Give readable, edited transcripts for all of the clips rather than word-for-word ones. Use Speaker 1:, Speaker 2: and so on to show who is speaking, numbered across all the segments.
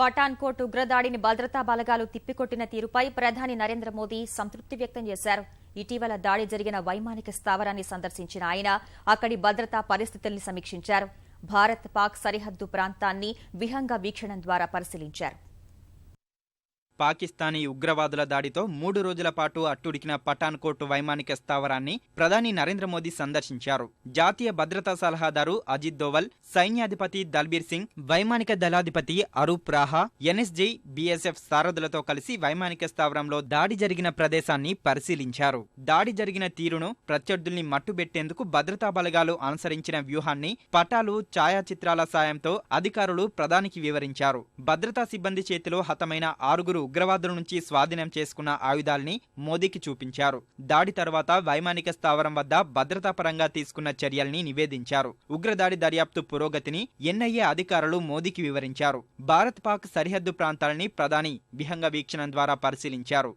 Speaker 1: పఠాన్కోట్ ఉగ్రదాడిని భద్రతా బలగాలు తిప్పికొట్టిన తీరుపై ప్రధాని నరేంద్ర మోదీ సంతృప్తి వ్యక్తం చేశారు. ఇటీవల దాడి జరిగిన వైమానిక స్థావరాన్ని సందర్శించిన ఆయన అక్కడి భద్రతా పరిస్థితుల్ని సమీక్షించారు. భారత్ పాక్ సరిహద్దు ప్రాంతాన్ని విహంగ వీక్షణం ద్వారా పరిశీలించారు.
Speaker 2: పాకిస్తానీ ఉగ్రవాదుల దాడితో 3 రోజుల పాటు అట్టుడికిన పఠాన్కోట్ వైమానిక స్థావరాన్ని ప్రధాని నరేంద్ర మోదీ సందర్శించారు. జాతీయ భద్రతా సలహాదారు అజిత్ దోవల్, సైన్యాధిపతి దల్బీర్ సింగ్, వైమానిక దళాధిపతి అరూప్ రాహా, ఎన్ఎస్జీ, బీఎస్ఎఫ్ సారథులతో కలిసి వైమానిక స్థావరంలో దాడి జరిగిన ప్రదేశాన్ని పరిశీలించారు. దాడి జరిగిన తీరును, ప్రత్యర్థుల్ని మట్టుబెట్టేందుకు భద్రతా బలగాలు అనుసరించిన వ్యూహాన్ని పటాలు, ఛాయాచిత్రాల సాయంతో అధికారులు ప్రధానికి వివరించారు. భద్రతా సిబ్బంది చేతిలో హతమైన 6 ఉగ్రవాదుల నుంచి స్వాధీనం చేసుకున్న ఆయుధాల్ని మోదీకి చూపించారు. దాడి తర్వాత వైమానిక స్థావరం వద్ద భద్రతా పరంగా తీసుకున్న చర్యల్ని నివేదించారు. ఉగ్రదాడి దర్యాప్తు పురోగతిని ఎన్ఐఏ అధికారులు మోదీకి వివరించారు. భారత్ పాక్ సరిహద్దు ప్రాంతాలని ప్రధాని విహంగ వీక్షణం ద్వారా పరిశీలించారు.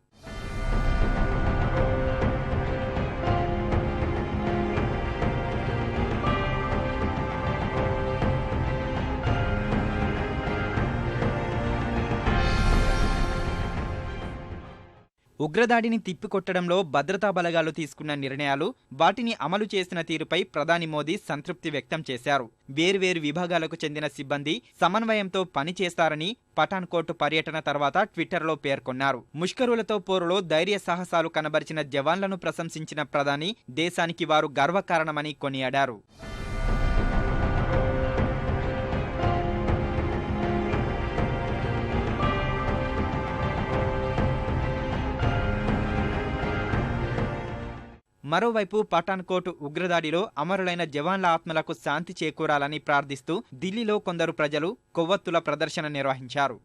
Speaker 2: ఉగ్రదాడిని తిప్పికొట్టడంలో భద్రతా బలగాలు తీసుకున్న నిర్ణయాలు, వాటిని అమలు చేసిన తీరుపై ప్రధాని మోదీ సంతృప్తి వ్యక్తం చేశారు. వేర్వేరు విభాగాలకు చెందిన సిబ్బంది సమన్వయంతో పనిచేస్తారని పఠాన్కోట్ పర్యటన తర్వాత ట్విట్టర్లో పేర్కొన్నారు. ముష్కరులతో పోరులో ధైర్య సాహసాలు కనబరిచిన జవాన్లను ప్రశంసించిన ప్రధాని దేశానికి వారు గర్వకారణమని కొనియాడారు. మరోవైపు పఠాన్కోట్ ఉగ్రదాడిలో అమరులైన జవాన్ల ఆత్మలకు శాంతి చేకూరాలని ప్రార్థిస్తూ ఢిల్లీలో కొందరు ప్రజలు కొవ్వొత్తుల ప్రదర్శన నిర్వహించారు.